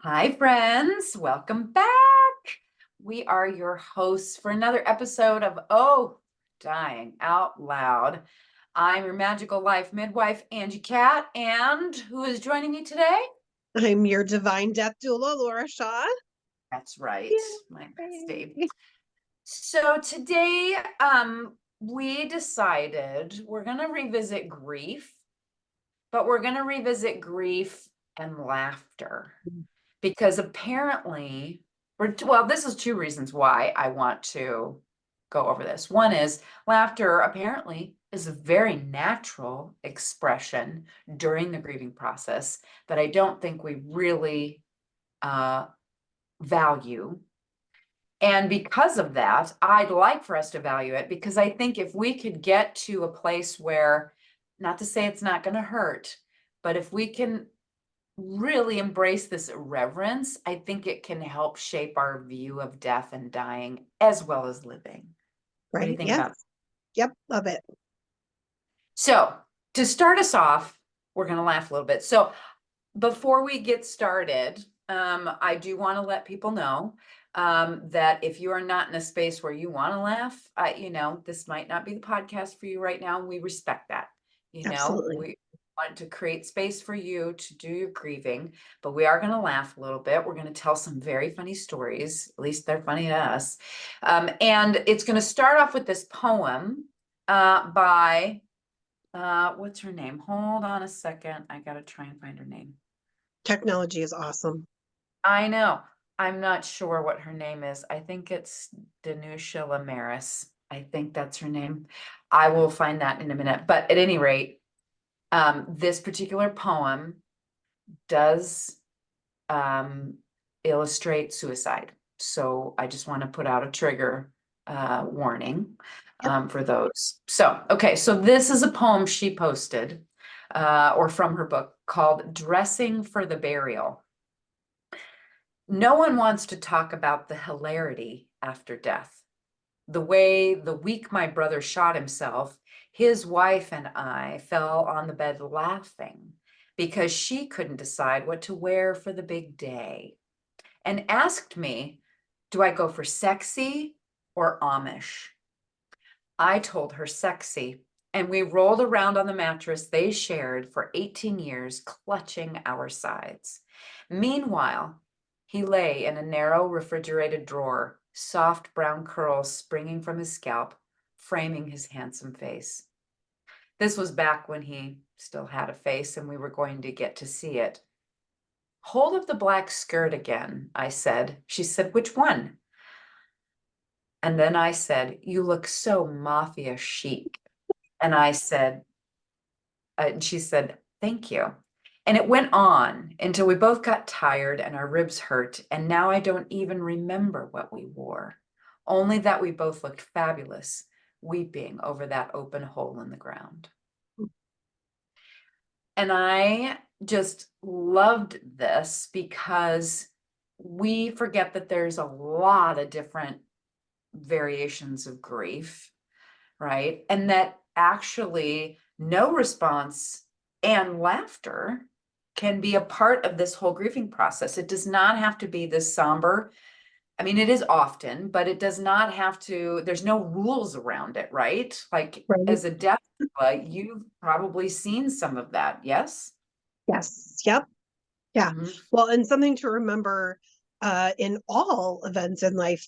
Hi, friends. Welcome back. We are your hosts for another episode of Dying Out Loud. I'm your magical life midwife, Angie Cat, and who is joining me today? I'm your divine death doula, Laura Shaw. That's right, my bestie. Yay. So today, we decided we're going to revisit grief, but we're going to revisit grief and laughter. Because apparently, this is two reasons why I want to go over this. One is laughter apparently is a very natural expression during the grieving process that I don't think we really value. And because of that, I'd like for us to value it, because I think if we could get to a place where, not to say it's not going to hurt, but if we can really embrace this reverence, I think it can help shape our view of death and dying as well as living. What do you Right. think Yes. about that? Yep. Love it. So, to start us off, we're going to laugh a little bit. So, before we get started, I do want to let people know that if you are not in a space where you want to laugh, this might not be the podcast for you right now. And we respect that. Absolutely. We want to create space for you to do your grieving, but we are going to laugh a little bit. We're going to tell some very funny stories. At least they're funny to us. And it's going to start off with this poem by, what's her name? Hold on a second. I got to try and find her name. Technology is awesome. I know. I'm not sure what her name is. I think it's Danusha Lamaris. I think that's her name. I will find that in a minute. But at any rate, this particular poem does illustrate suicide. So I just want to put out a trigger warning Yep. for those. So, okay, so this is a poem she posted or from her book called Dressing for the Burial. No one wants to talk about the hilarity after death. The way the week my brother shot himself, his wife and I fell on the bed laughing because she couldn't decide what to wear for the big day and asked me, do I go for sexy or Amish? I told her sexy, and we rolled around on the mattress they shared for 18 years, clutching our sides. Meanwhile, he lay in a narrow refrigerated drawer, soft brown curls springing from his scalp, framing his handsome face. This was back when he still had a face and we were going to get to see it. Hold up the black skirt again, I said. She said, which one? And then I said, you look so mafia chic. And I said, and she said, thank you. And it went on until we both got tired and our ribs hurt. And now I don't even remember what we wore, only that we both looked fabulous, weeping over that open hole in the ground. And I just loved this because we forget that there's a lot of different variations of grief, right? And that actually no response and laughter can be a part of this whole grieving process. It does not have to be this somber. I mean, it is often, but it does not have to, there's no rules around it, right? Like Right. as a death doula, you've probably seen some of that, yes? Yes. Yep. Yeah. Mhm. Well, and something to remember in all events in life.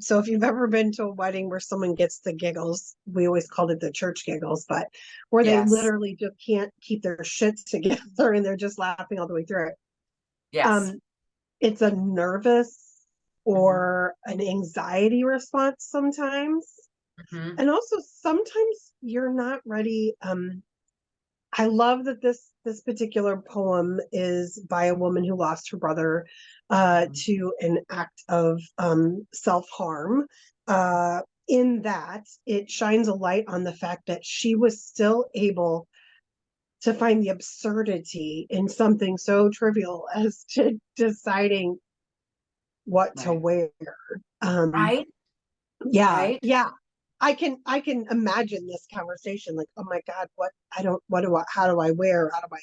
So if you've ever been to a wedding where someone gets the giggles, we always called it the church giggles, but where they Yes, literally just can't keep their shit together and they're just laughing all the way through it. yes. Um, it's a nervous Mhm. or an anxiety response sometimes. Mhm. And also sometimes you're not ready. I love that this particular poem is by a woman who lost her brother Mhm. to an act of self-harm. In that it shines a light on the fact that she was still able to find the absurdity in something so trivial as to deciding what to Right. wear. Um, Right. yeah, Right. yeah. I can imagine this conversation like, oh my God, what I don't what do I how do I wear? How do I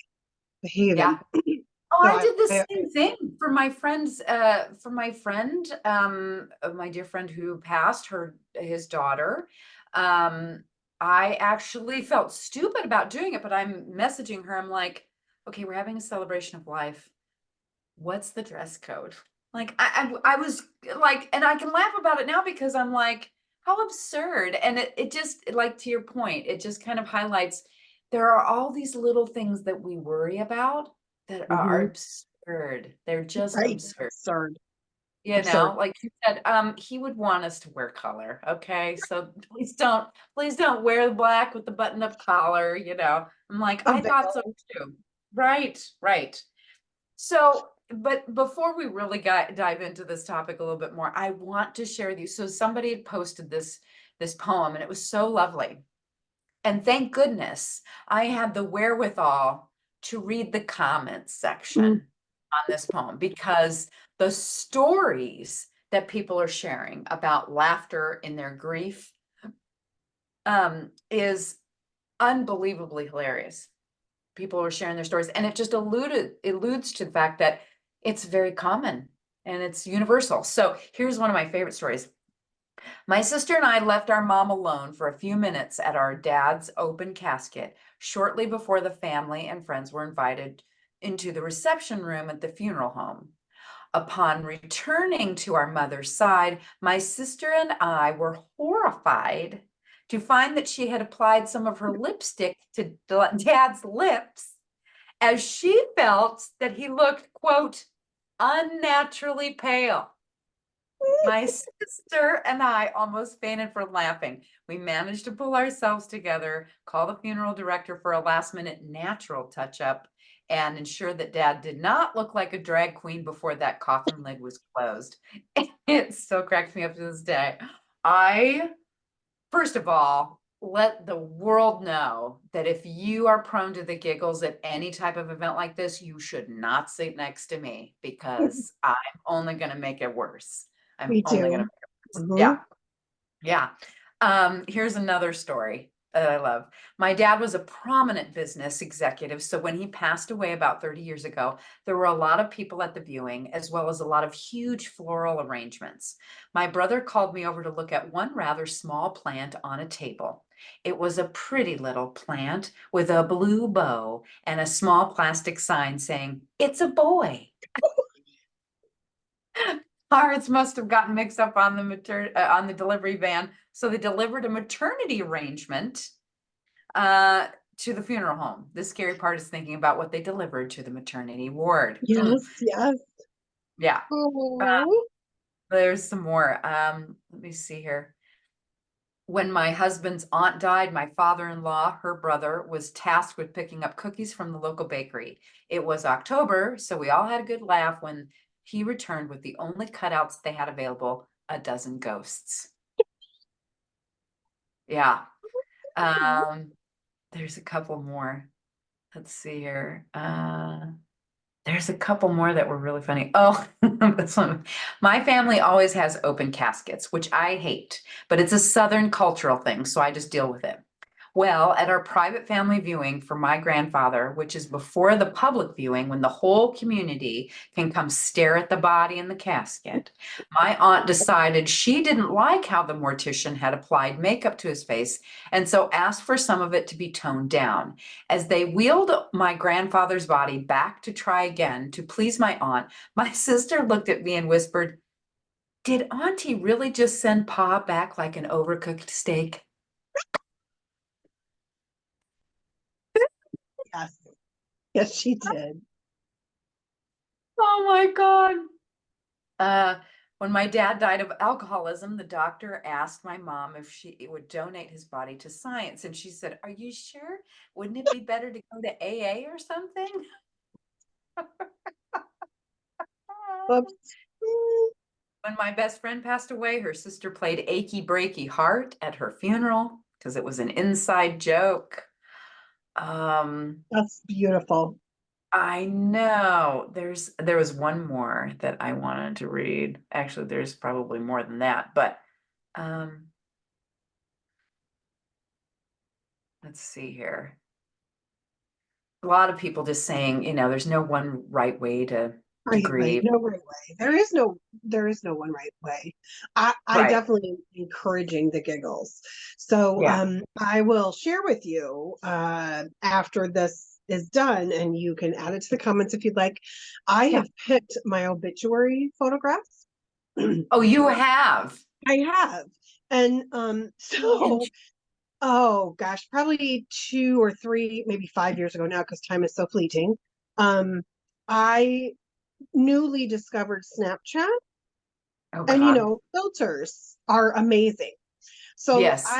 behave? Yeah. And Oh, So I did the I same thing for my friend's, for my friend, my dear friend who passed his daughter. Um, I actually felt stupid about doing it, but I'm messaging her. I'm like, okay, we're having a celebration of life. What's the dress code? Like, I was like, and I can laugh about it now because I'm like, how absurd. And it just, like, to your point, it just kind of highlights there are all these little things that we worry about that are Mhm. absurd. They're just Right, absurd. absurd, You absurd. know, like you said, he would want us to wear color. Okay. So please don't wear the black with the button-up collar, you know. I'm like, A I thought so veil. too. Right, right. So, but before we really dive into this topic a little bit more, I want to share with you. So somebody had posted this poem and it was so lovely. And thank goodness I had the wherewithal to read the comments Mm, section on this poem because the stories that people are sharing about laughter in their grief is unbelievably hilarious. People were sharing their stories, and it just alludes to the fact that it's very common and it's universal. So here's one of my favorite stories. My sister and I left our mom alone for a few minutes at our dad's open casket shortly before the family and friends were invited into the reception room at the funeral home. Upon returning to our mother's side, my sister and I were horrified to find that she had applied some of her lipstick to dad's lips as she felt that he looked, quote, unnaturally pale. My sister and I almost fainted from laughing. We managed to pull ourselves together, call the funeral director for a last minute natural touch up, and ensure that dad did not look like a drag queen before that coffin lid was closed. It still cracks me up to this day. I First of all, let the world know that if you are prone to the giggles at any type of event like this, you should not sit next to me because I'm only going to make it worse. I'm me only going to too. make it worse. Mhm. Yeah. Yeah. Here's another story that I love. My dad was a prominent business executive, so when he passed away about 30 years ago, there were a lot of people at the viewing, as well as a lot of huge floral arrangements. My brother called me over to look at one rather small plant on a table. It was a pretty little plant with a blue bow and a small plastic sign saying, "It's a boy." Hearts must have gotten mixed up on on the delivery van, so they delivered a maternity arrangement uh, to the funeral home. The scary part is thinking about what they delivered to the maternity ward. Yes, yes. Yeah, uh, Oh, there's some more. Let me see here. When my husband's aunt died, my father-in-law, her brother, was tasked with picking up cookies from the local bakery. It was October, so we all had a good laugh when he returned with the only cutouts they had available, a dozen ghosts. Yeah. Um, there's a couple more. Let's see here. There's a couple more that were really funny. Oh, this one. My family always has open caskets, which I hate, but it's a Southern cultural thing, so I just deal with it. Well, at our private family viewing for my grandfather, which is before the public viewing, when the whole community can come stare at the body in the casket, my aunt decided she didn't like how the mortician had applied makeup to his face and so asked for some of it to be toned down. As they wheeled my grandfather's body back to try again to please my aunt, my sister looked at me and whispered, "Did Auntie really just send Pa back like an overcooked steak?" yes. Yes, she did. Oh my God. Uh, when my dad died of alcoholism, the doctor asked my mom if she would donate his body to science. And she said, "Are you sure? Wouldn't it be better to go to AA or something?" Oops. Mm, When my best friend passed away, her sister played Achy Breaky Heart at her funeral because it was an inside joke. Um, that's beautiful. I know there was one more that I wanted to read. Actually, there's probably more than that, but um, let's see here. a lot of people just saying, there's no one right way to Right. grieve. No right way. There is no one right way. I Right. definitely am encouraging the giggles. So Yeah. I will share with you after this is done, and you can add it to the comments if you'd like. I Yeah. have picked my obituary photographs. Oh, you have. I have. And so And oh gosh, probably 2 or 3, maybe 5 years ago now, because time is so fleeting. I newly discovered Snapchat, oh and God. filters are amazing. So Yes.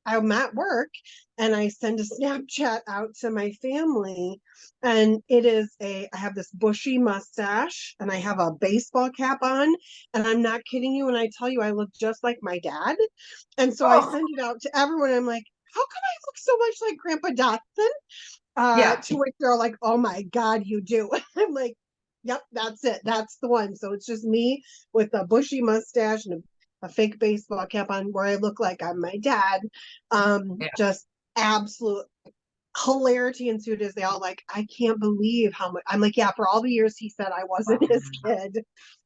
I'm at work, and I send a Snapchat out to my family, and I have this bushy mustache, and I have a baseball cap on, and I'm not kidding you when I tell you I look just like my dad. And so I Oh, send it out to everyone. I'm like, how come I look so much like Grandpa Dotson? yeah. To which they're like, oh my God, you do. I'm like, yep, that's it. That's the one. So it's just me with a bushy mustache and a fake baseball cap on, where I look like I'm my dad. Yeah. Just absolute hilarity ensued, as they all like, I can't believe how much. I'm like, yeah, for all the years he said I wasn't Oh, his kid,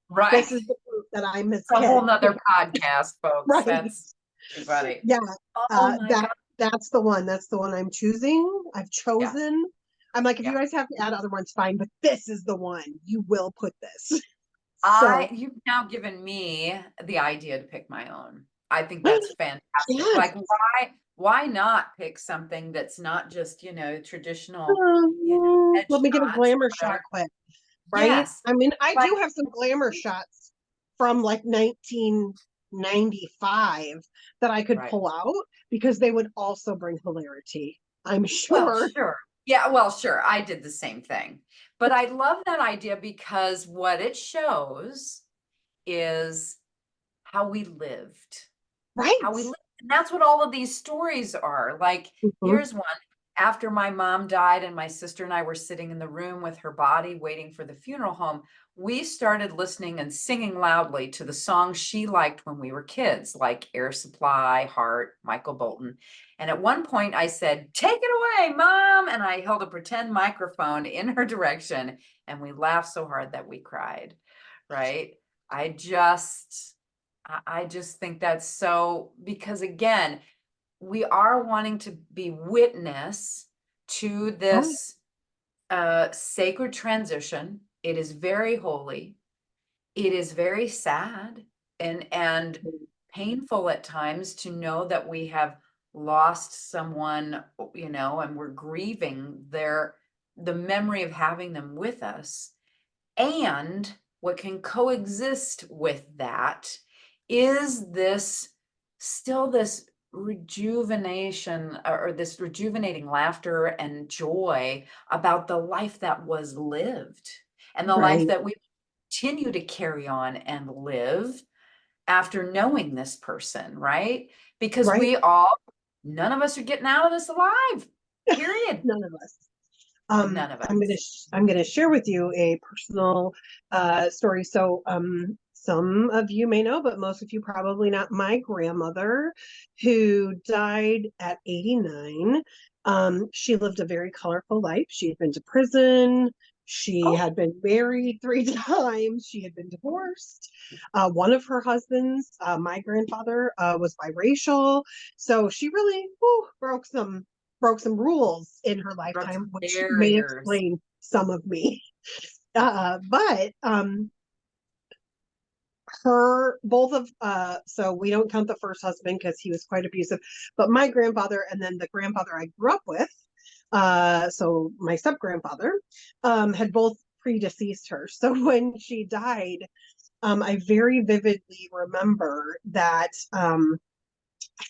right. this is the proof that I'm his It's a whole kid. nother podcast, folks. Right. That's too funny. Yeah. Oh my That God. that's the one. That's the one I'm choosing. I've Yeah. chosen. I'm like, if you Yeah. guys have to add other ones, fine, but this is the one. You will put this. So You've now given me the idea to pick my own. I think that's fantastic. yes. Like, why not pick something that's not just, traditional, Let me get a headshots, glamour but shot quick, right? yes, I mean, I like, do have some glamour shots from like 1995 that I could right. pull out, because they would also bring hilarity, I'm Well, sure. sure. Yeah, well, sure. I did the same thing. But I love that idea because what it shows is how we lived. How we Right. live. And that's what all of these stories are. Like, Mhm. here's one. After my mom died and my sister and I were sitting in the room with her body waiting for the funeral home, we started listening and singing loudly to the songs she liked when we were kids, like Air Supply, Heart, Michael Bolton. And at one point I said, "Take it away, Mom." And I held a pretend microphone in her direction, and we laughed so hard that we cried, right? I just I just think that's so, because again, we are wanting to be witness to Right. this sacred transition. It is very holy. It is very sad and painful at times to know that we have lost someone, and we're grieving the memory of having them with us. And what can coexist with that is this rejuvenation, or this rejuvenating laughter and joy about the life that was lived, and the life Right. that we continue to carry on and live after knowing this person, right? Because Right. none of us are getting out of this alive, period. None of us. None of I'm gonna us. I'm gonna share with you a personal story. So some of you may know, but most of you probably not. My grandmother, who died at 89, she lived a very colorful life. She had been to prison. She Oh, had been married 3 times. She had been divorced. One of her husbands, my grandfather, was biracial. So she really broke some rules in her broke lifetime, some which may barriers. explain some of me. But her both of so we don't count the first husband because he was quite abusive, but my grandfather and then the grandfather I grew up with, so my step grandfather, had both predeceased her. So when she died, I very vividly remember that I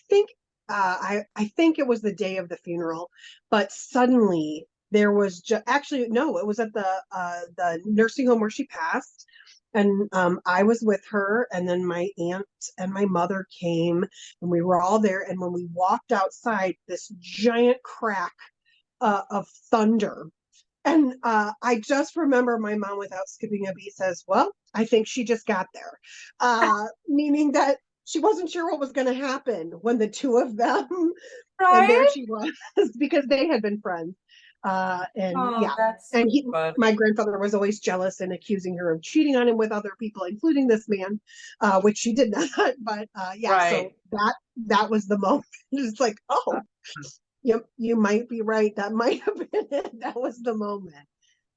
think I think it was the day of the funeral, but suddenly there was just actually no, it was at the nursing home where she passed, and I was with her, and then my aunt and my mother came, and we were all there, and when we walked outside, this giant crack of thunder. And I just remember my mom, without skipping a beat, says, "Well, I think she just got there," meaning that she wasn't sure what was going to happen when the two of them, and there Right? she was, because they had been friends. And Oh, yeah, that's and so my funny. grandfather was always jealous and accusing her of cheating on him with other people, including this man, which she did not. But yeah, so Right. that was the moment. It's like, Uh, oh, you might be right. That might have been it. That was the moment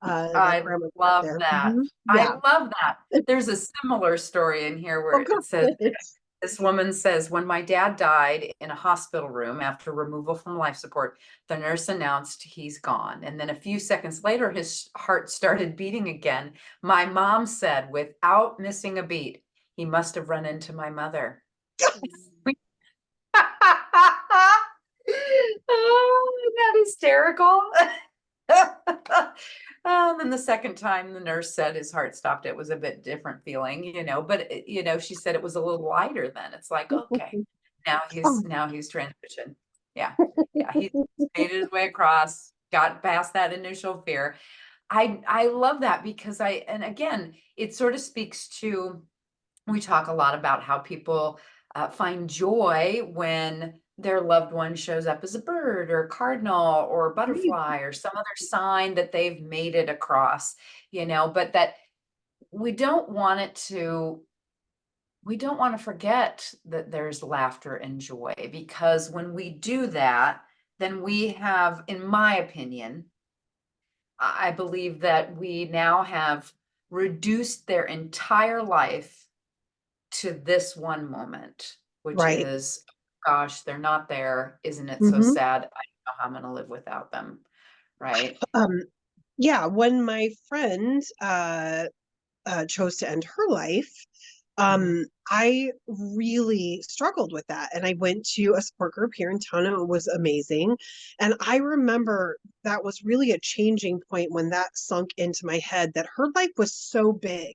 that I grandma got love there. that. I Yeah. love that. There's a similar story in here where Oh, it says, good. this woman says, when my dad died in a hospital room after removal from life support, the nurse announced he's gone. And then a few seconds later, his heart started beating again. My mom said, without missing a beat, he must have run into my mother. Oh, isn't that hysterical? And the second time the nurse said his heart stopped, it was a bit different feeling, but she said it was a little lighter then. It's like, okay, Oh, now he's transitioned. Yeah. Yeah. He made his way across, got past that initial fear. I love that because and again, it sort of speaks to, we talk a lot about how people find joy when their loved one shows up as a bird or a cardinal or a right. butterfly or some other sign that they've made it across, but that we don't want it to, we don't want to forget that there's laughter and joy, because when we do that, then we have, in my opinion, I believe that we now have reduced their entire life to this one moment, which Right. is, gosh, they're not there. Isn't it so Hmm. sad? I don't know how I'm going to live without them. Right. Um, yeah, when my friend chose to end her life, Mhm. I really struggled with that. And I went to a support group here in town and it was amazing. And I remember that was really a changing point when that sunk into my head that her life was so big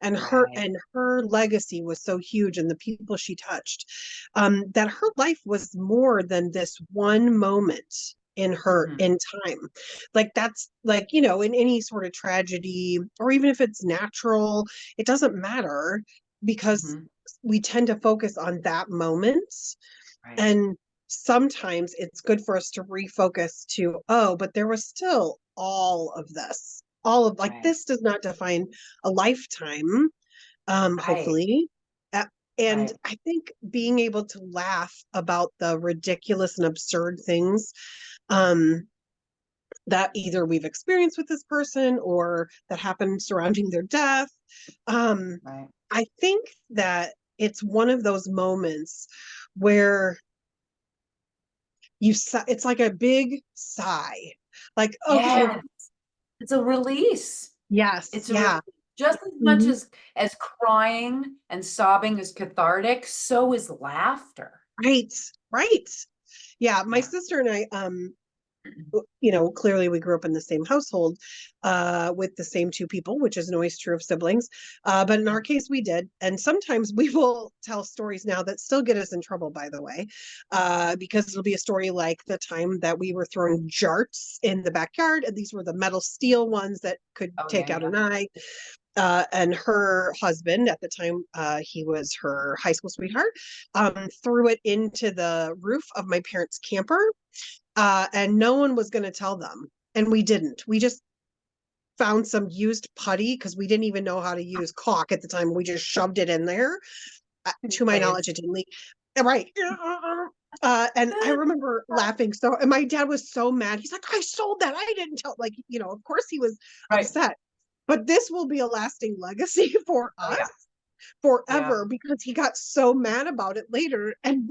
and Right. her legacy was so huge and the people she touched, that her life was more than this one moment Mhm. in time. Like that's like, in any sort of tragedy, or even if it's natural, it doesn't matter because Mhm. we tend to focus on that moment. Right. And sometimes it's good for us to refocus to, oh, but there was still all of this. All of, like, Right. this does not define a lifetime, Right. hopefully. Uh, and Right. I think being able to laugh about the ridiculous and absurd things, um, that either we've experienced with this person or that happened surrounding their death. Um, Right. I think that it's one of those moments where it's like a big sigh. Like, okay, Yes. It's a release. yes, It's a yeah. just as much Mhm. as crying and sobbing is cathartic, so is laughter. Right, right. Yeah, my Yeah. sister and I, clearly we grew up in the same household with the same two people, which isn't always true of siblings. But in our case, we did. And sometimes we will tell stories now that still get us in trouble, by the way, because it'll be a story like the time that we were throwing jarts in the backyard. And these were the metal steel ones that could Oh, yeah, take out yeah. an eye. And her husband, at the time, he was her high school sweetheart, threw it into the roof of my parents' camper, and no one was going to tell them. And we didn't. We just found some used putty because we didn't even know how to use caulk at the time. We just shoved it in there. To my knowledge, Nice. it didn't leak. Right. And I remember laughing. So, and my dad was so mad. He's like, I sold that. I didn't tell. Like, of course he was Right. upset. But this will be a lasting legacy for Oh, us yeah. Yeah. forever because he got so mad about it later. And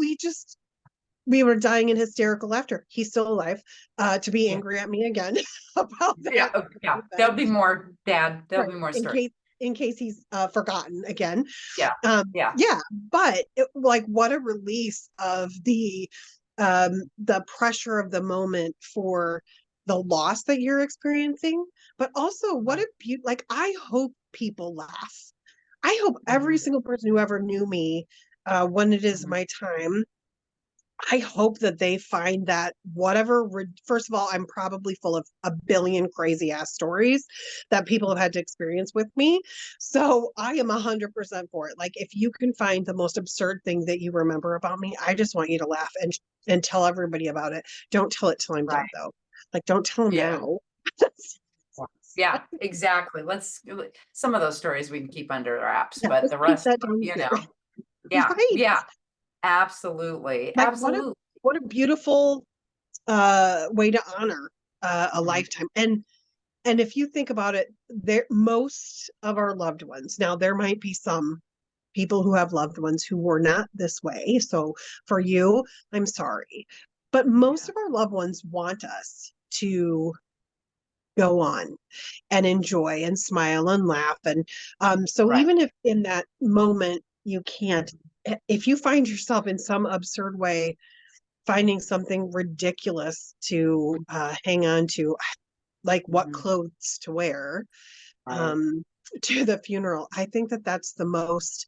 we were dying in hysterical laughter. He's still alive, to be Yeah. angry at me again about Yeah. that Oh, yeah. There'll be event, more, Dad. There'll be right? more In stories. case he's forgotten again. Yeah. Yeah. Yeah, but like, what a release of the pressure of the moment for the loss that you're experiencing, but also what Right. a like, I hope people laugh. I hope every Mhm. single person who ever knew me, when it is Mhm. my time, I hope that they find that whatever, first of all, I'm probably full of a billion crazy ass stories that people have had to experience with me. So I am 100% for it. Like, if you can find the most absurd thing that you remember about me, I just want you to laugh and tell everybody about it. Don't tell it till I'm Right. dead, though. Like, don't tell them Yeah. now. Yeah, exactly. Some of those stories we can keep under wraps, Yeah, but just the keep rest, that down you here. know, yeah, Right. yeah, absolutely, Like, absolutely. what a beautiful way to honor a Mhm. lifetime. And if you think about it, there most of our loved ones, now there might be some people who have loved ones who were not this way. So for you, I'm sorry. But most Yeah, of our loved ones want us to go on and enjoy and smile and laugh. And so right. even if in that moment you can't, if you find yourself in some absurd way finding something ridiculous to hang on to, like what Mhm. clothes to wear Right. um, to the funeral, I think that that's the most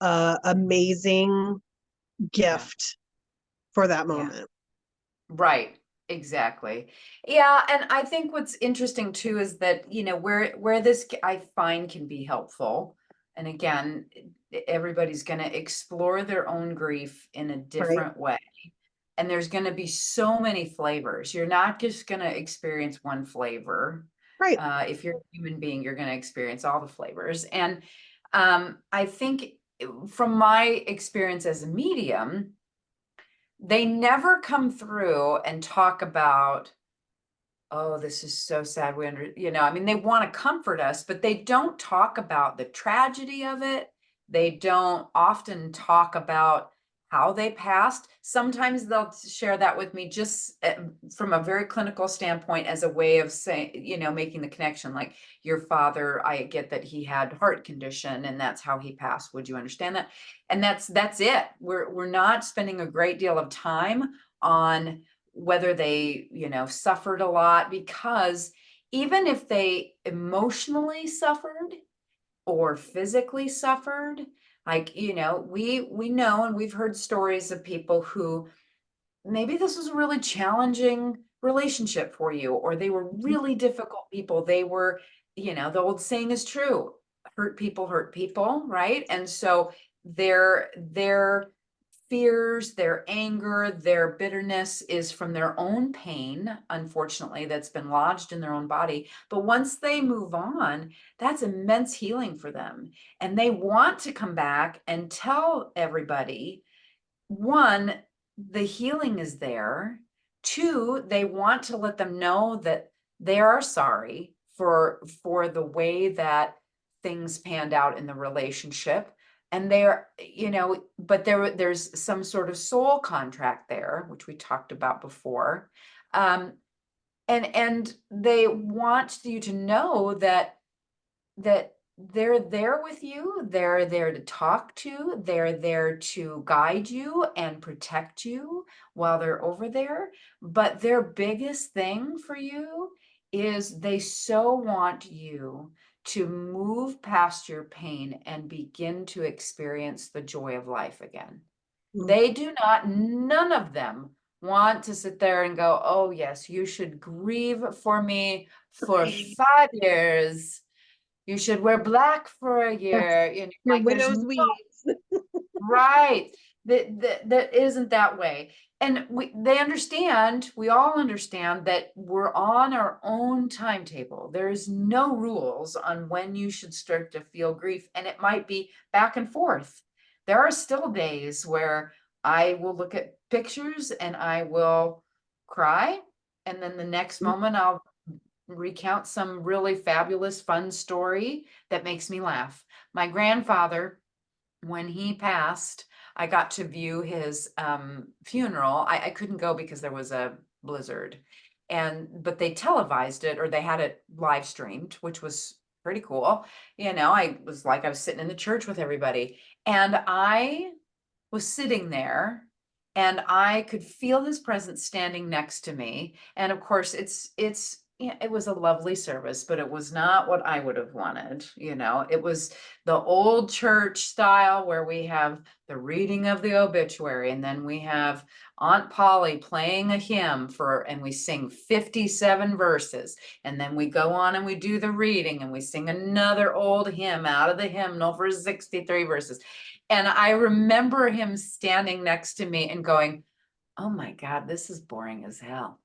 amazing Yeah, gift for that yeah. moment. Right, exactly. Yeah, and I think what's interesting too is that, where I find can be helpful. And again, everybody's going to explore their own grief in a Right, different way. And there's going to be so many flavors. You're not just going to experience one flavor. right, If you're a human being, you're going to experience all the flavors. And I think from my experience as a medium, they never come through and talk about, oh, this is so sad. I mean, they want to comfort us, but they don't talk about the tragedy of it. They don't often talk about how they passed. Sometimes they'll share that with me just from a very clinical standpoint as a way of saying, making the connection. Like, your father, I get that he had heart condition and that's how he passed. Would you understand that? And that's it. We're not spending a great deal of time on whether they, suffered a lot, because even if they emotionally suffered or physically suffered, like, we know, and we've heard stories of people who maybe this was a really challenging relationship for you, or they were really difficult people. They were, the old saying is true, hurt people, right? And so their fears, their anger, their bitterness is from their own pain, unfortunately, that's been lodged in their own body. But once they move on, that's immense healing for them. And they want to come back and tell everybody, one, the healing is there. Two, they want to let them know that they are sorry for the way that things panned out in the relationship. And they're, but there's some sort of soul contract there, which we talked about before. Um, and they want you to know that they're there with you, they're there to talk to, they're there to guide you and protect you while they're over there. But their biggest thing for you is they so want you to move past your pain and begin to experience the joy of life again. mm, They do not, none of them want to sit there and go, oh, yes, you should grieve for me for right. 5 years. You should wear black for a Yes, year. your Like, there's widow's no weeds. right. That isn't that way. And they understand, we all understand that we're on our own timetable. There's no rules on when you should start to feel grief. And it might be back and forth. There are still days where I will look at pictures and I will cry. And then the next moment I'll recount some really fabulous, fun story that makes me laugh. My grandfather, when he passed, I got to view his funeral. I couldn't go because there was a blizzard, but they televised it, or they had it live streamed, which was pretty cool. I was sitting in the church with everybody, and I was sitting there, and I could feel his presence standing next to me. And of course, it was a lovely service, but it was not what I would have wanted. It was the old church style where we have the reading of the obituary, and then we have Aunt Polly playing a hymn and we sing 57 verses. And then we go on and we do the reading and we sing another old hymn out of the hymnal for 63 verses. And I remember him standing next to me and going, oh my God, this is boring as hell.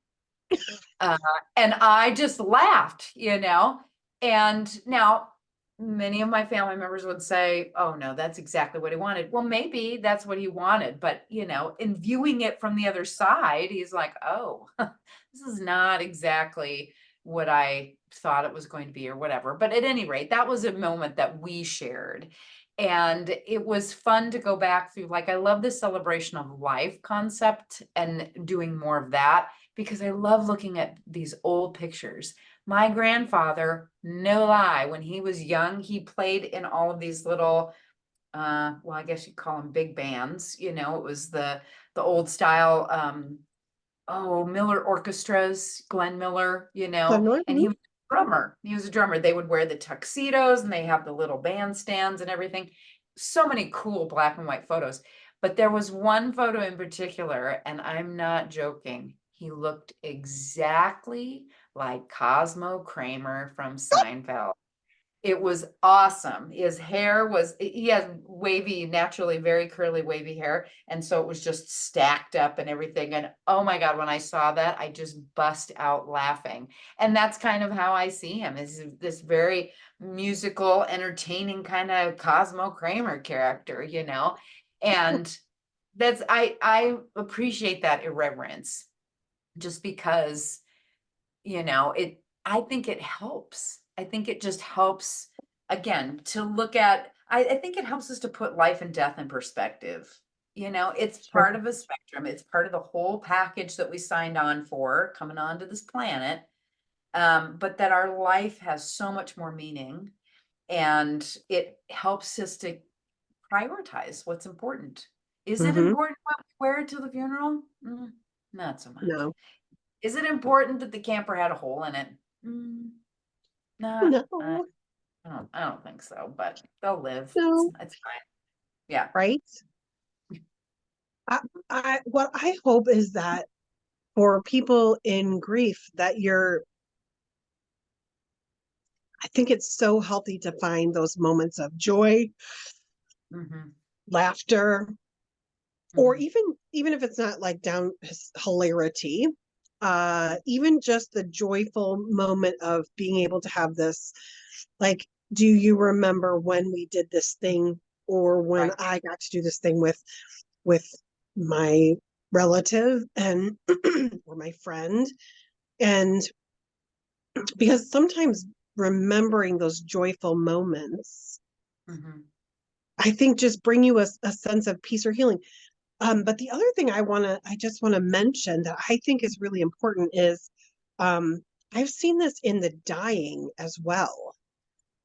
Uh, and I just laughed, you know? And now many of my family members would say, oh no, that's exactly what he wanted. Well, maybe that's what he wanted, but you know, in viewing it from the other side, he's like, oh, this is not exactly what I thought it was going to be or whatever. But at any rate, that was a moment that we shared. And it was fun to go back through. Like, I love the celebration of life concept and doing more of that because I love looking at these old pictures. My grandfather, no lie, when he was young, he played in all of these little, well, I guess you'd call them big bands. You know, it was the old style, oh, Miller orchestras, Glenn Miller, you know, Glenmore? and he was a drummer. He was a drummer. They would wear the tuxedos and they have the little bandstands and everything. So many cool black and white photos. But there was one photo in particular, and I'm not joking. He looked exactly like Cosmo Kramer from Seinfeld. It was awesome. His hair was, he has wavy, naturally very curly, wavy hair. And so it was just stacked up and everything. And oh my God, when I saw that, I just bust out laughing. And that's kind of how I see him, is this very musical, entertaining kind of Cosmo Kramer character, you know? And I appreciate that irreverence just because, you know, I think it helps. I think it just helps, again, to look at, I think it helps us to put life and death in perspective. You know, it's Sure. part of a spectrum. It's part of the whole package that we signed on for coming onto this planet. But that our life has so much more meaning, and it helps us to prioritize what's important. Is it Mm-hmm. important what we wear to the funeral? Not so much. No. Is it important that the camper had a hole in it? Mm, not, No. I don't think so, but they'll live. No. It's fine. Yeah. Right? I, what I hope is that for people in grief, that I think it's so healthy to find those moments of joy, Hmm. laughter, or Hmm. even if it's not like down hilarity, even just the joyful moment of being able to have this, like, do you remember when we did this thing, or when Right. I got to do this thing with my relative and or my friend. And because sometimes remembering those joyful moments, Hmm. I think, just bring you a sense of peace or healing. But the other thing I just want to mention that I think is really important is, um, I've seen this in the dying as well.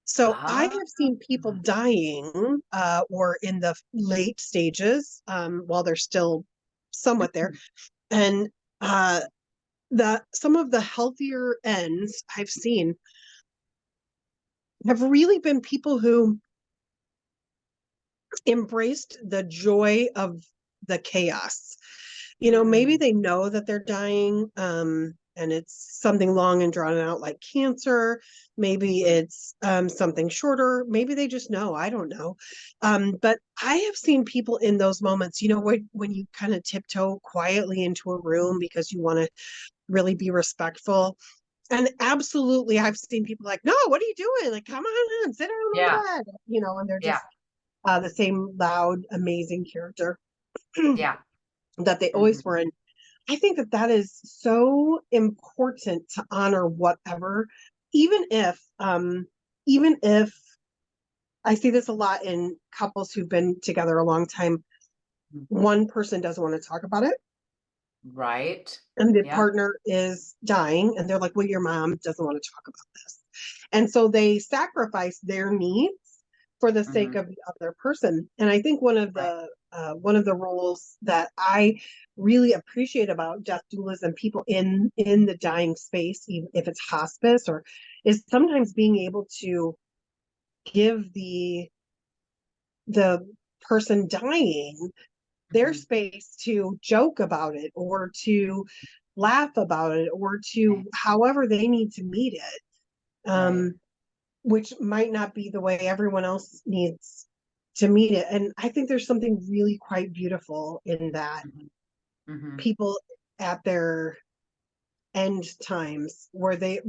So I Ah. have seen people dying, or in the late stages, while they're still somewhat there. And uh, some of the healthier ends I've seen have really been people who embraced the joy of the chaos. Maybe Mm. they know that they're dying, and it's something long and drawn out like cancer. Maybe Mm. it's something shorter. Maybe they just know. I don't know. But I have seen people in those moments, when you kind of tiptoe quietly into a room because you want to really be respectful. And absolutely, I've seen people like, no, what are you doing? Like, come on, sit down on Yeah. the bed, and they're Yeah. just the same loud, amazing character Yeah. that they Hmm. always were in. I think that that is so important to honor whatever, even if, even if I see this a lot in couples who've been together a long time, one person doesn't want to talk about it, Right. and the Yeah. partner is dying, and they're like, well, your mom doesn't want to talk about this. And so they sacrifice their needs for the sake Hmm. of the other person. And I think Right. one of the roles that I really appreciate about death doulas and people in the dying space, even if it's hospice, or is sometimes being able to give the person dying their Hmm. space to joke about it, or to laugh about it, or to Right. however they need to meet it, Right. which might not be the way everyone else needs to meet it. And I think there's something really quite beautiful in that. Hmm. Hmm. People at their end times where they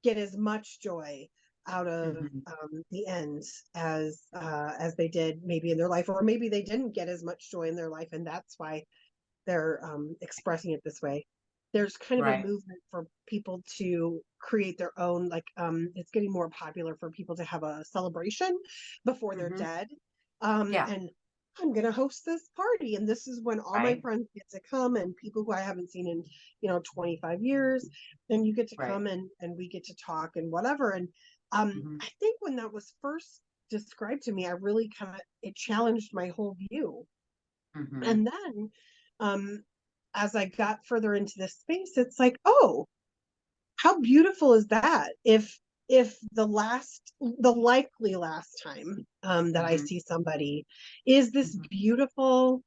get as much joy out of Mhm. the end as they did maybe in their life, or maybe they didn't get as much joy in their life, and that's why they're expressing it this way. There's kind of a Right. movement for people to create their own, like, it's getting more popular for people to have a celebration before they're Mhm. dead. Yeah. And I'm going to host this party, and this is when all my Right. friends get to come, and people who I haven't seen in 25 years, and you get to Right. come, and we get to talk and whatever. And Mhm. I think when that was first described to me, I really it challenged my whole view. Mhm. And then, um, as I got further into this space, it's like, oh, how beautiful is that? If the likely last time that I Mhm. see somebody is this Mhm. beautiful,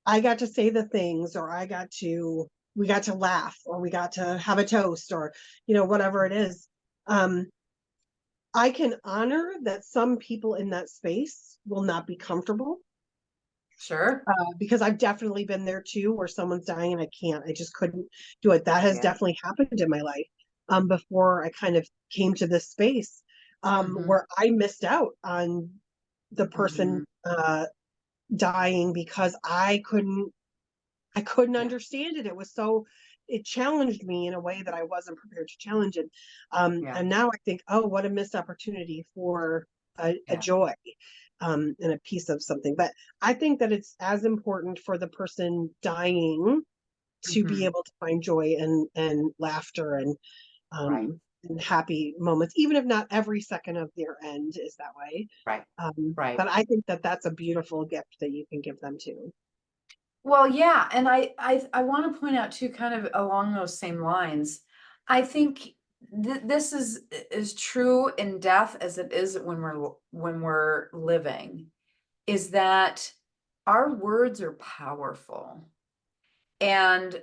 I got to say the things, or we got to laugh, or we got to have a toast, or whatever it is. Um, I can honor that some people in that space will not be comfortable, Sure. because I've definitely been there too, where someone's dying and I just couldn't do it. That has Yeah. definitely happened in my life, before I kind of came to this space, Mhm. where I missed out on the person Mhm. dying because I couldn't Yeah. understand it. It challenged me in a way that I wasn't prepared to challenge it. Yeah. And now I think, oh, what a missed opportunity for a Yeah. joy, and a piece of something. But I think that it's as important for the person dying to be Mhm. able to find joy and laughter Right. and happy moments, even if not every second of their end is that way. Right. Right. But I think that that's a beautiful gift that you can give them too. Well, yeah, and I want to point out too, kind of along those same lines. I think this is as true in death as it is when we're living, is that our words are powerful, and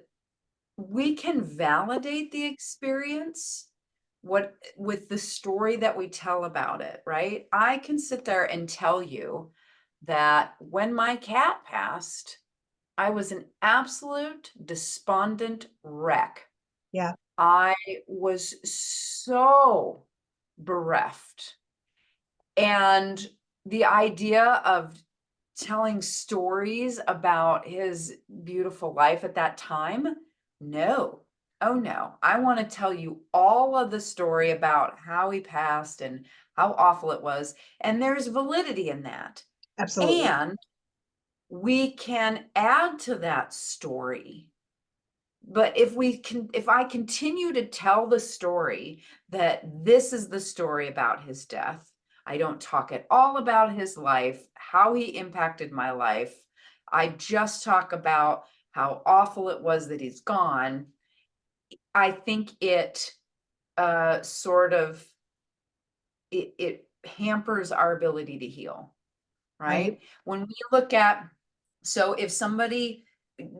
we can validate the experience with the story that we tell about it, right? I can sit there and tell you that when my cat passed, I was an absolute despondent wreck. Yeah. I was so bereft. And the idea of telling stories about his beautiful life at that time, no. Oh no. I want to tell you all of the story about how he passed and how awful it was. And there's validity in that. Absolutely. And we can add to that story. But if I continue to tell the story that this is the story about his death, I don't talk at all about his life, how he impacted my life. I just talk about how awful it was that he's gone. I think it sort of it hampers our ability to heal, Right. right? When we look at, so if somebody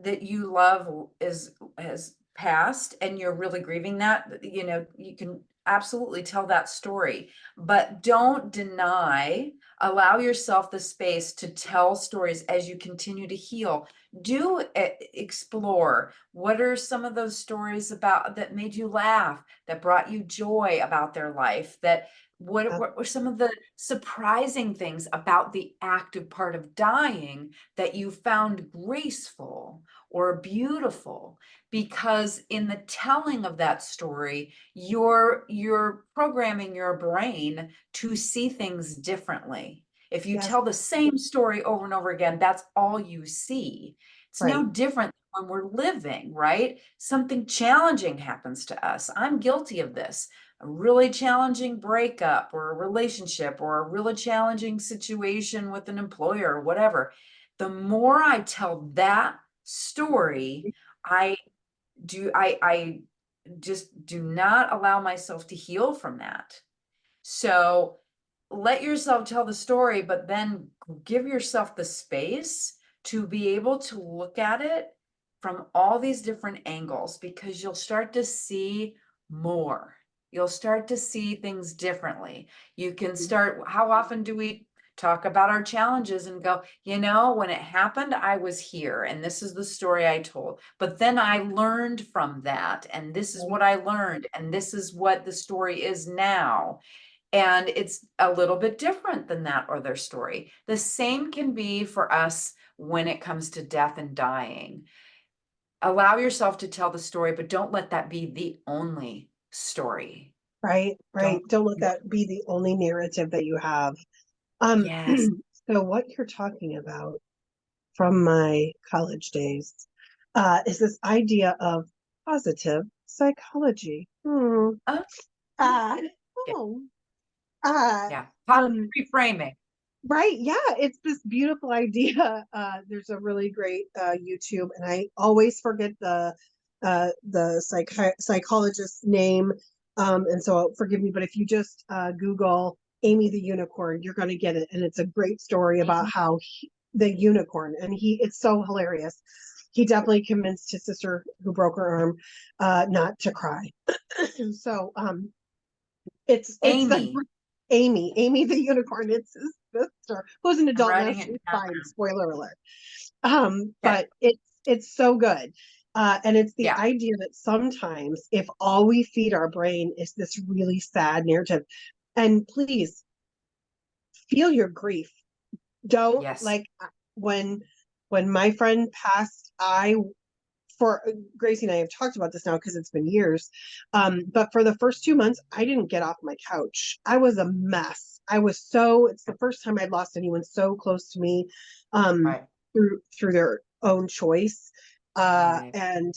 that you love is has passed and you're really grieving that, you can absolutely tell that story, but don't deny, allow yourself the space to tell stories as you continue to heal. Do explore what are some of those stories about that made you laugh, that brought you joy about their life, that Yeah. what were some of the surprising things about the active part of dying that you found graceful or beautiful? Because in the telling of that story, you're programming your brain to see things differently. If you Yes. tell the same story over and over again, that's all you see. It's no Right. different when we're living, right? Something challenging happens to us. I'm guilty of this. A really challenging breakup or a relationship or a really challenging situation with an employer or whatever. The more I tell that story, I I just do not allow myself to heal from that. So let yourself tell the story, but then give yourself the space to be able to look at it from all these different angles, because you'll start to see more. You'll start to see things differently. You can start, how often do we talk about our challenges and go, you know, when it happened, I was here and this is the story I told. But then I learned from that, and this is Right. what I learned, and this is what the story is now. And it's a little bit different than that other story. The same can be for us when it comes to death and dying. Allow yourself to tell the story, but don't let that be the only story. Right, Don't. right. Don't let that be the only narrative that you have. Um, Yes. so what you're talking about from my college days, is this idea of positive psychology. Oh, Uh, yeah. oh, uh, Yeah. Positive um, reframing. right. Yeah, it's this beautiful idea. There's a really great YouTube, and I always forget the psychologist's name. And so forgive me, but if you just Google Amy the Unicorn, you're going to get it. And it's a great story about Mhm. how the unicorn, and it's so hilarious. He definitely convinced his sister who broke her arm not to cry. So it's a Amy, Amy the unicorn. It's his sister who's an I'm adult now. writing it She's down. fine. Spoiler alert. Okay. But it's so good. And it's the Yeah. idea that sometimes if all we feed our brain is this really sad narrative, and please feel your grief. Don't Yes. like when my friend passed, I for Gracie and I have talked about this now because it's been years. But for the first 2 months, I didn't get off my couch. I was a mess. It's the first time I'd lost anyone so close to me, um, Right. through their own choice. Right. And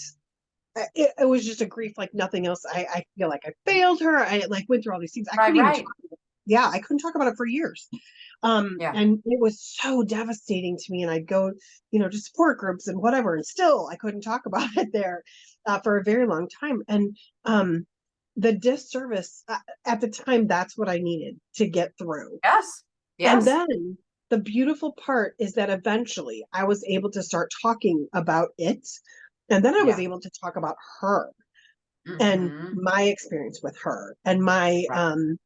it was just a grief like nothing else. I feel like I failed her. I like went through all these things. I Right. couldn't even talk Right. about it. Yeah, I couldn't talk about it for years. Yeah. And it was so devastating to me. And I'd go, to support groups and whatever, and still I couldn't talk about it there for a very long time. And the disservice at the time, that's what I needed to get through. Yes. And Yes. then the beautiful part is that eventually I was able to start talking about it. And then I was Yeah. able to talk about her and Mm-hmm. my experience with her and my Right.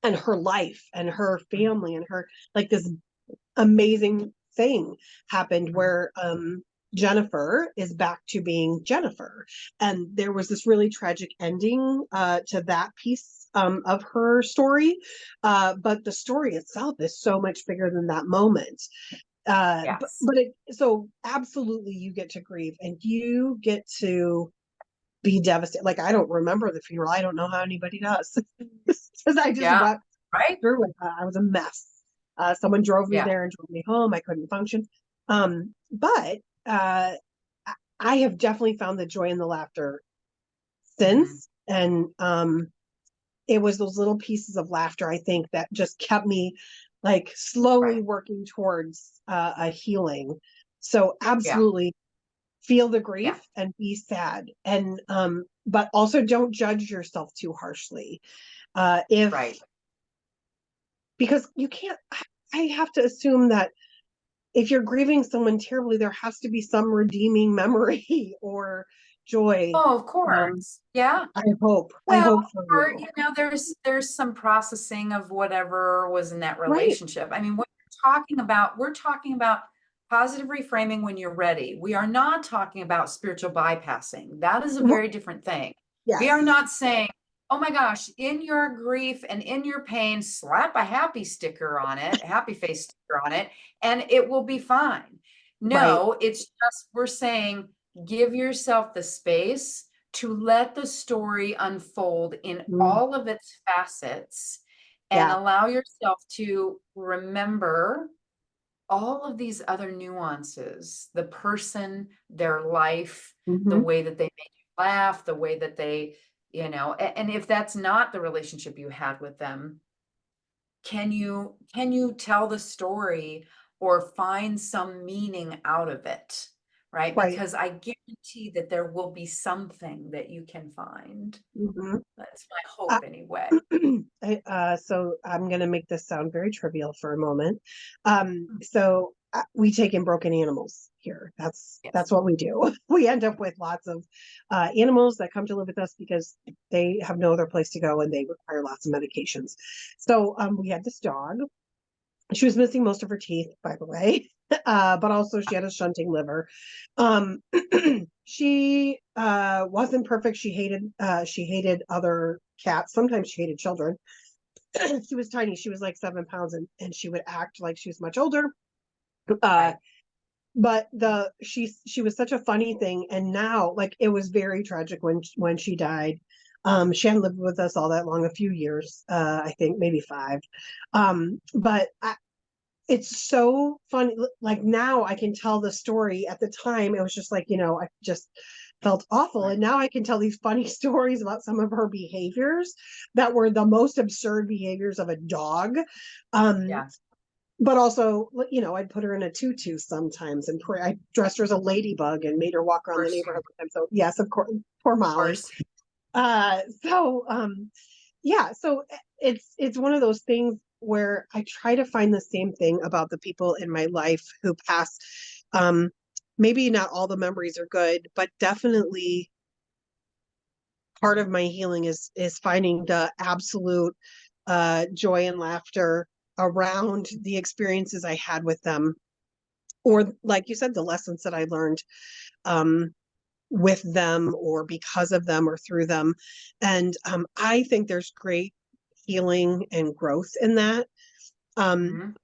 and her life and her Mhm. family and her, like, this amazing thing happened Mhm. where Jennifer is back to being Jennifer. And there was this really tragic ending to that piece of her story. But the story itself is so much bigger than that moment. Yes. So absolutely you get to grieve and you get to be devastated. Like, I don't remember the funeral. I don't know how anybody does because I just Yeah. wept Right. through it. I was a mess. Someone drove me Yeah. there and drove me home. I couldn't function. But I have definitely found the joy and the laughter Mhm. since. And it was those little pieces of laughter, I think, that just kept me like slowly Right. working towards a healing. So Yeah. absolutely feel the Yeah. grief and be sad. And but also don't judge yourself too harshly. If Right. Because you can't, I have to assume that if you're grieving someone terribly, there has to be some redeeming memory or joy. Oh, of Um, course. Yeah. I Well, hope for or you. there's some processing of whatever was in that Right. relationship. I mean, what we're talking about positive reframing when you're ready. We are not talking about spiritual bypassing. That is a R- very different thing. We are Yes. not saying, oh my gosh, in your grief and in your pain, slap a happy sticker on it, happy face sticker on it, and it will be fine. Right. No, it's just we're saying give yourself the space to let the story unfold in Mm, all of its facets and yeah. allow yourself to remember all of these other nuances, the person, their life, the Hmm. way that they made you laugh, the way that they, and if that's not the relationship you had with them, can you tell the story or find some meaning out of it, right? Right. Because I guarantee that there will be something that you can find. Hmm. That's my hope anyway. So I'm going to make this sound very trivial for a moment. So we take in broken animals here. Yes. That's what we do. We end up with lots of animals that come to live with us because they have no other place to go and they require lots of medications. So we had this dog She was missing most of her teeth, by the way, but also she had a shunting liver. Um, she wasn't perfect. She hated other cats. Sometimes she hated children. She was tiny. She was like 7 pounds, and she would act like she was much older. Uh, Right. but she was such a funny thing, and now like it was very tragic when she died. She hadn't lived with us all that long, a few years, I think maybe 5. But it's so funny. Like now I can tell the story. At the time, it was just like, I just felt awful. Right. And now I can tell these funny stories about some of her behaviors that were the most absurd behaviors of a dog. Um, Yeah. but also, I'd put her in a tutu sometimes, and I dressed her as a ladybug and made her walk Of around the course you, neighborhood with them. So yes, of course, poor of Molly. course. Yeah, so it's one of those things where I try to find the same thing about the people in my life who pass. Um, Maybe not all the memories are good, but definitely part of my healing is finding the absolute joy and laughter around the experiences I had with them, or like you said, the lessons that I learned um, with them, or because of them, or through them. And I think there's great healing and growth in that, um, Mhm.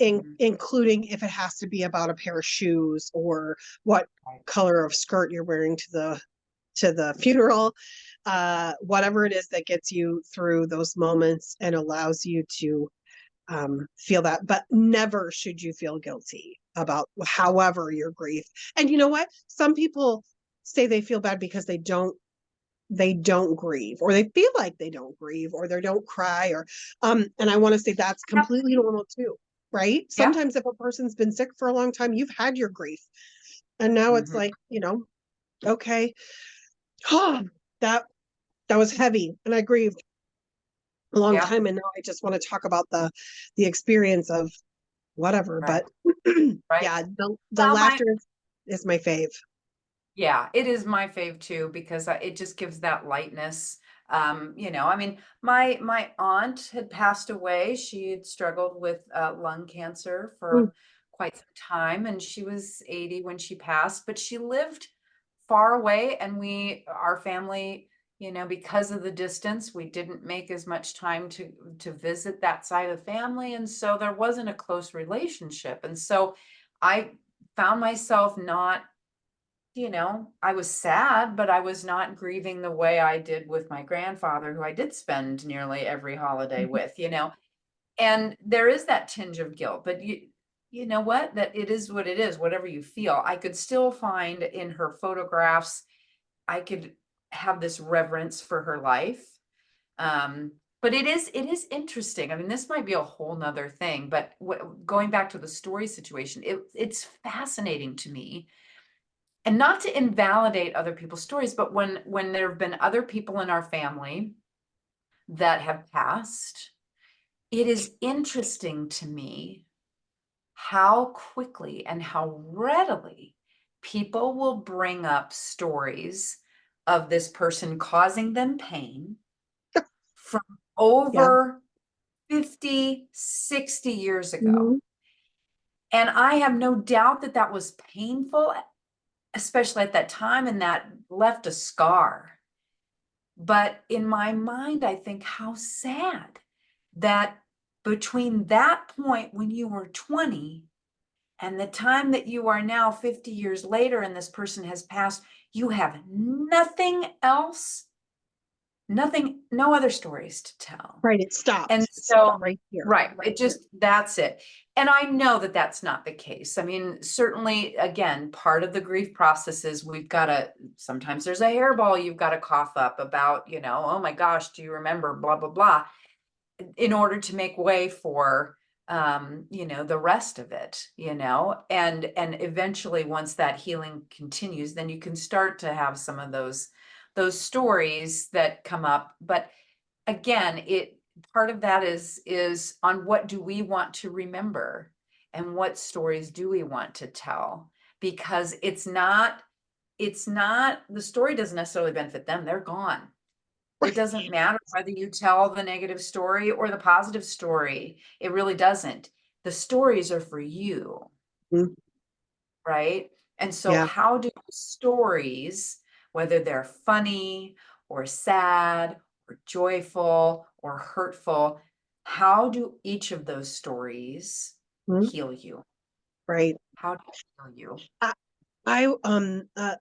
Mhm. including if it has to be about a pair of shoes, or what Right. color of skirt you're wearing to the funeral, whatever it is that gets you through those moments and allows you to feel that. But never should you feel guilty about however your grief. And you know what? Some people say they feel bad because they don't grieve, or they feel like they don't grieve, or they don't cry, or and I want to say that's Yep. completely normal too, right? Yeah. Sometimes if a person's been sick for a long time, you've had your grief, and now it's Mhm. like, okay, that that was heavy, and I grieved a long Yeah. time, and now I just want to talk about the experience of whatever. Right. But Right. yeah, the Well, laughter is my fave. yeah, it is my fave too, because it just gives that lightness. I mean, my aunt had passed away. She had struggled with lung cancer Mm, for quite some time, and she was 80 when she passed, but she lived far away, and our family, because of the distance, we didn't make as much time to visit that side of the family, and so there wasn't a close relationship. And so I found myself not, I was sad, but I was not grieving the way I did with my grandfather, who I did spend nearly every holiday with. And there is that tinge of guilt, but you know what? That it is what it is, whatever you feel. I could still find in her photographs, I could have this reverence for her life. Um, but it is interesting. I mean, this might be a whole nother thing, but going back to the story situation, it's fascinating to me, and not to invalidate other people's stories, but when there have been other people in our family that have passed, it is interesting to me how quickly and how readily people will bring up stories of this person causing them pain from yeah. over 50, 60 years ago. Mhm. And I have no doubt that that was painful, especially at that time, and that left a scar. But in my mind, I think how sad that between that point when you were 20 and the time that you are now 50 years later and this person has passed, you have nothing else, nothing, no other stories to tell. Right, And it so, stopped right here. right, it just, that's it. And I know that that's not the case. I mean, certainly, again, part of the grief process is sometimes there's a hairball you've got to cough up about, oh my gosh, do you remember, blah, blah, blah, in order to make way for, the rest of it, and eventually once that healing continues, then you can start to have some of those stories that come up. But again, it part of that is on what do we want to remember, and what stories do we want to tell, because it's not the story doesn't necessarily benefit them, they're gone. It doesn't matter whether you tell the negative story or the positive story. It really doesn't. The stories are for you, Mm, right? And so yeah. how do stories, whether they're funny or sad or joyful or hurtful, how do each of those stories Mm, heal you? right. How do they heal you? I, I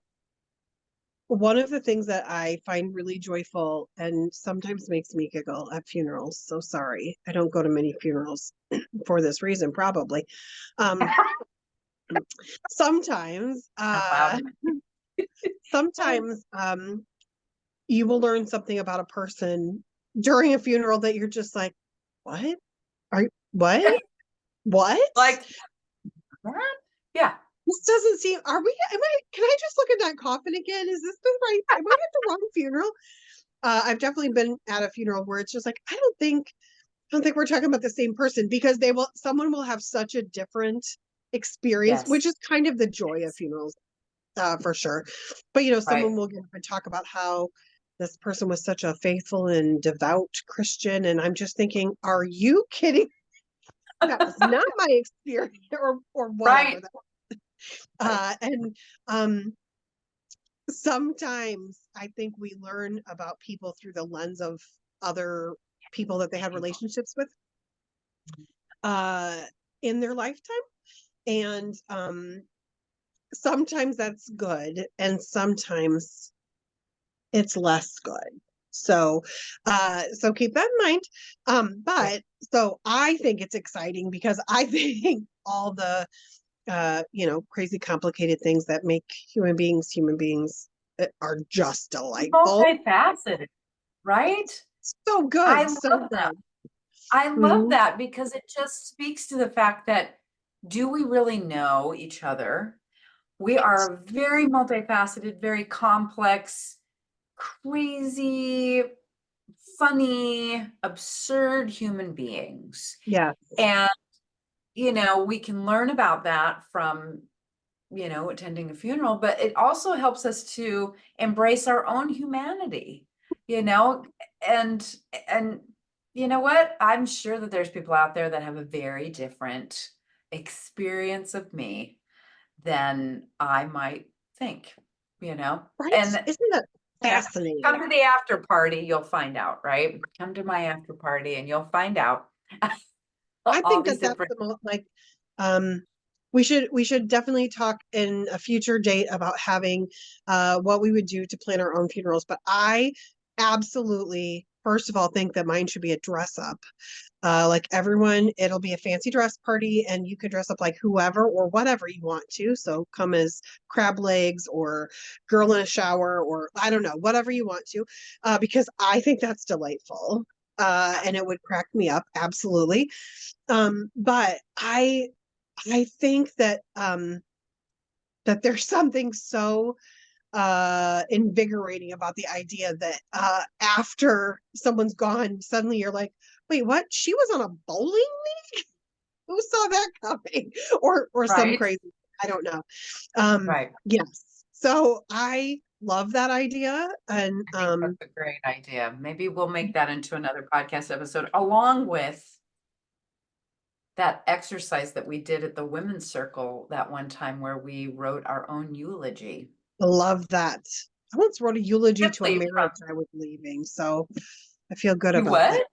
one of the things that I find really joyful and sometimes makes me giggle at funerals. So sorry. I don't go to many funerals for this reason, probably. Um, sometimes, Out loud. sometimes you will learn something about a person during a funeral that you're just like, what? Are what? What? Like that? Yeah. This doesn't seem, are we, can I just look at that coffin again? Is this the right, am I at the wrong funeral? I've definitely been at a funeral where it's just like, I don't think we're talking about the same person because someone will have such a different experience, Yes. which is kind of the joy of funerals, for sure. But someone Right. will get up and talk about how this person was such a faithful and devout Christian, and I'm just thinking, are you kidding? That was not my experience, or whatever. Right. Right. And sometimes I think we learn about people through the lens of other people that they had People. relationships with uh in their lifetime, and sometimes that's good and sometimes it's less good. So keep that in mind. Right. But so I think it's exciting because I think all the crazy complicated things that make human beings are just delightful. Multifaceted, right? So I good, so love that. good. I love Mhm. that because it just speaks to the fact that do we really know each other? We are very multifaceted, very complex, crazy, funny, absurd human beings. Yeah, And, we can learn about that from, attending a funeral, but it also helps us to embrace our own humanity, you know, and, and, you know what? I'm sure that there's people out there that have a very different experience of me than I might think, right. and Isn't that yeah, come fascinating? to the after party, you'll find out, right? Come to my after party and you'll find out I all think that these that's different. the most like um we should definitely talk in a future date about having what we would do to plan our own funerals. But I absolutely, first of all, think that mine should be a dress up. Like everyone, it'll be a fancy dress party, and you can dress up like whoever or whatever you want to. So come as crab legs or girl in a shower, or I don't know, whatever you want to, because I think that's delightful. And it would crack me up, absolutely. But I think that there's something so invigorating about the idea that after someone's gone, suddenly you're like, wait, what? She was on a bowling? Who saw that coming? Or some Right, crazy, I don't know. Um, right. yes. So I love that idea. And I think that's a great idea. Maybe we'll make that into another podcast episode along with that exercise that we did at the women's circle that one time where we wrote our own eulogy. love that. I once wrote a eulogy to a Simply from marriage I was leaving, so I feel good you about that. what?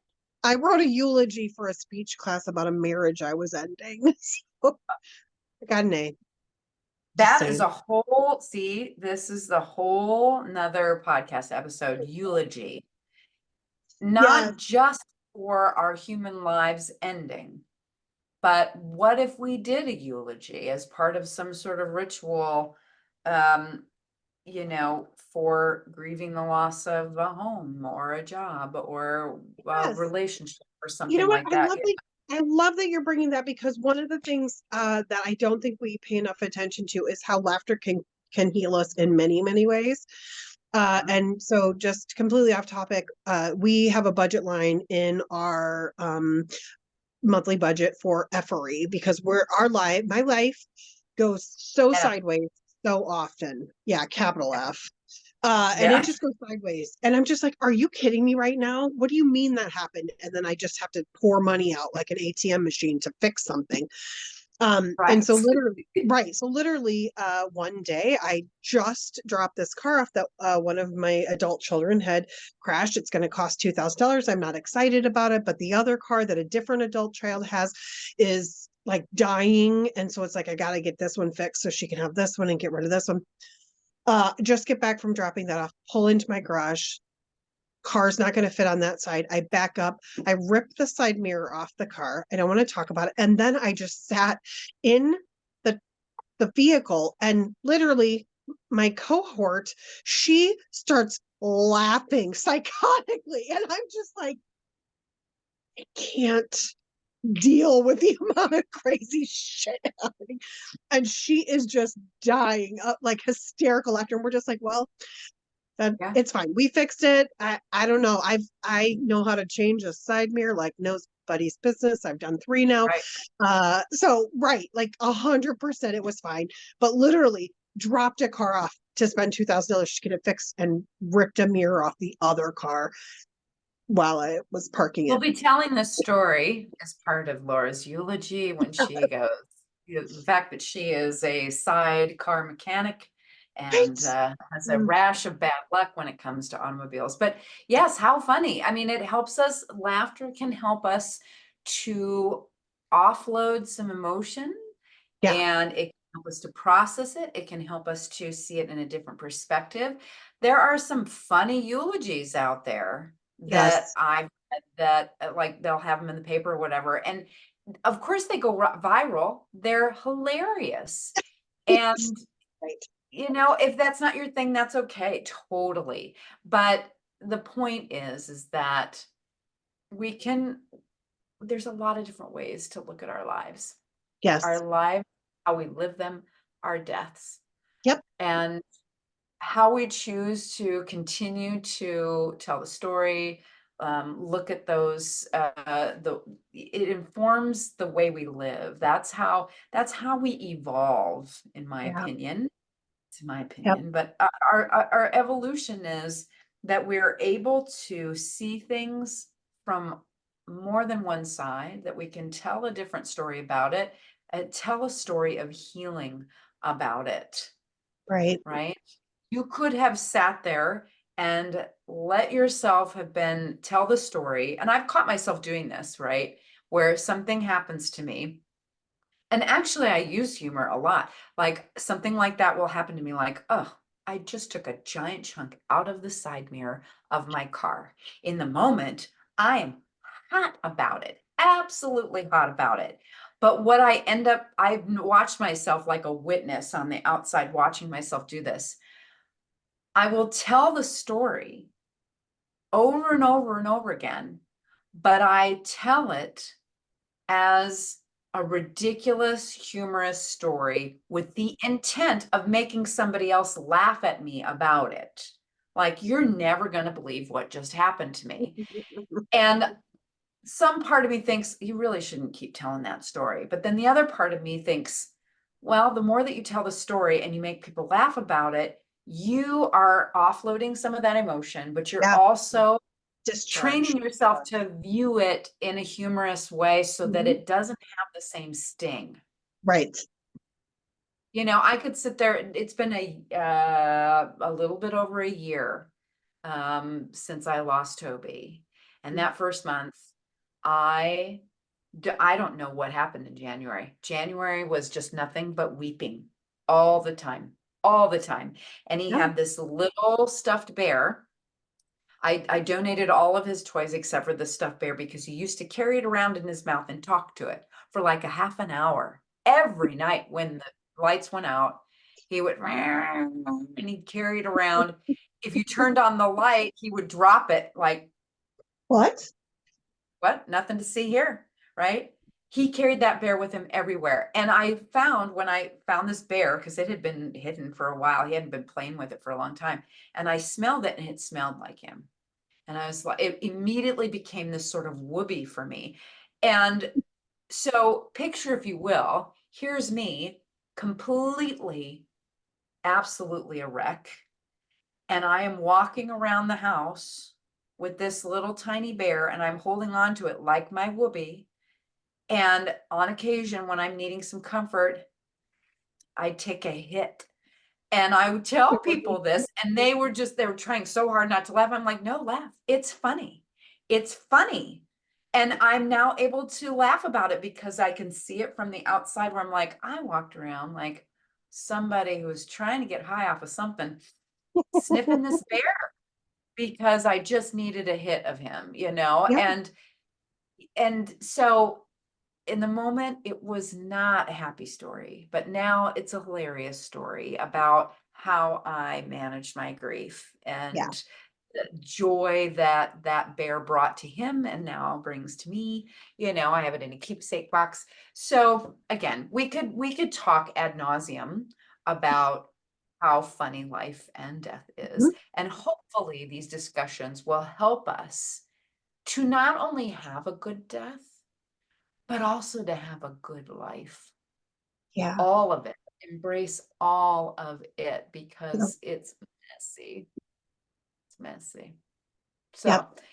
I wrote a eulogy for a speech class about a marriage I was ending. So I got an A. Just That is saying. a whole, see, this is the whole another podcast episode, eulogy. Yes, Not just for our human lives ending, but what if we did a eulogy as part of some sort of ritual, um, for grieving the loss of a home or a job or a yes. relationship or You know something what? like that. I love that you're bringing that because one of the things that I don't think we pay enough attention to is how laughter can heal us in many, many ways. Yeah. And so just completely off topic, we have a budget line in our monthly budget for effery because my life goes so And sideways so often. Yeah, capital F. And it Yeah, just goes sideways. And I'm just like, are you kidding me right now? What do you mean that happened? And then I just have to pour money out like an ATM machine to fix something. And so right. literally, right. So literally, one day I just dropped this car off that one of my adult children had crashed. It's going to cost $2,000. I'm not excited about it, but the other car that a different adult child has is like dying. And so it's like, I got to get this one fixed so she can have this one and get rid of this one. Just get back from dropping that off, pull into my garage. Car's not going to fit on that side. I back up. I rip the side mirror off the car. I don't want to talk about it. And then I just sat in the the vehicle and literally my cohort, she starts laughing psychotically. And I'm just like, I can't deal with the amount of crazy shit happening. And she is just dying up like hysterical laughter. And we're just like, well, that Yeah, it's fine. We fixed it. I don't know. I know how to change a side mirror like nobody's business. I've done 3 now. right. So right, like 100% it was fine. But literally dropped a car off to spend $2,000 to get it fixed and ripped a mirror off the other car while I was parking We'll it. be telling this story as part of Laura's eulogy when she goes. The fact that she is a sidecar mechanic Right. and has a Mm, rash of bad luck when it comes to automobiles. But yes, how funny. I mean, it helps us, laughter can help us to offload some emotion, yeah. and it can help us to process it. It can help us to see it in a different perspective. There are some funny eulogies out there that Yes. I've read that like they'll have them in the paper or whatever. And of course they go viral. They're hilarious. Yes. And Right. if that's not your thing, that's okay, totally. But the point is that we can, there's a lot of different ways to look at our Yes. lives, how we live them, our deaths, Yep. and how we choose to continue to tell the story. Look at those, it informs the way we live. That's how we evolve, in my Yeah. opinion. To my Yep. opinion, but our evolution is that we're able to see things from more than one side, that we can tell a different story about it, tell a story of healing about it, Right. right? You could have sat there and let yourself have been tell the story, and I've caught myself doing this, right? Where something happens to me, and actually, I use humor a lot. Like something like that will happen to me, like, oh, I just took a giant chunk out of the side mirror of my car. In the moment, I am hot about it, absolutely hot about it. But what I've watched myself like a witness on the outside, watching myself do this. I will tell the story over and over and over again, but I tell it as a ridiculous, humorous story with the intent of making somebody else laugh at me about it. Like, you're never going to believe what just happened to me. And some part of me thinks you really shouldn't keep telling that story. But then the other part of me thinks, well, the more that you tell the story and you make people laugh about it, you are offloading some of that emotion, but you're Yeah. also Discharge. training yourself to view it in a humorous way so that Mhm. it doesn't have the same sting. Right. I could sit there. It's been a little bit over a year since I lost Toby, and that first month, I I don't know what happened in January. January was just nothing but weeping all the time, all the time. And he Yeah. had this little stuffed bear. I donated all of his toys except for the stuffed bear because he used to carry it around in his mouth and talk to it for like a half an hour every night when the lights went out. He would and he'd carry it around. If you turned on the light, he would drop it like, What? what? Nothing to see here, right? He carried that bear with him everywhere. And I found when I found this bear, because it had been hidden for a while, he hadn't been playing with it for a long time. And I smelled it and it smelled like him. And I was like, it immediately became this sort of whoopee for me. And so, picture, if you will, here's me completely, absolutely a wreck. and I am walking around the house with this little tiny bear, and I'm holding on to it like my whoopee. And on occasion, when I'm needing some comfort, I take a hit. And I would tell people this, and they were trying so hard not to laugh. I'm like, no, laugh. It's funny. It's funny. And I'm now able to laugh about it because I can see it from the outside where I'm like, I walked around like somebody who was trying to get high off of something, sniffing this bear because I just needed a hit of him, you know? Yeah. And so in the moment, it was not a happy story, but now it's a hilarious story about how I managed my grief Yeah. and the joy that that bear brought to him and now brings to me. You know, I have it in a keepsake box. So again, we could talk ad nauseum about how funny life and death is. Mhm. And hopefully these discussions will help us to not only have a good death, but also to have a good life. Yeah. All of it. Embrace all of it Yep. because it's messy. It's messy. Yep. So,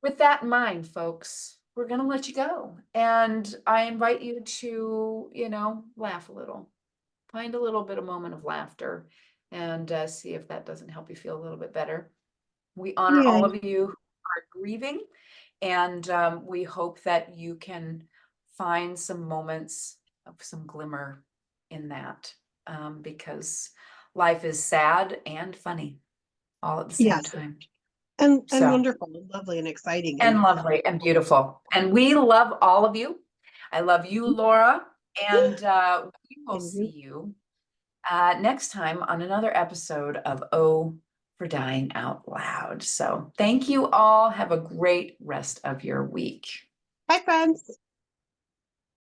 with that in mind, folks, we're going to let you go. And I invite you to, laugh a little, find a little bit of moment of laughter, and see if that doesn't help you feel a little bit better. We honor Yeah. all of you who are grieving, and we hope that you can find some moments of some glimmer in that, because life is sad and funny all at the same Yes. time. And So, wonderful and lovely and exciting and and lovely and beautiful. And we love all of you. I love you, Laura. And we will and see you. you next time on another episode of Oh for Dying Out Loud. So thank you all. Have a great rest of your week. Bye, friends.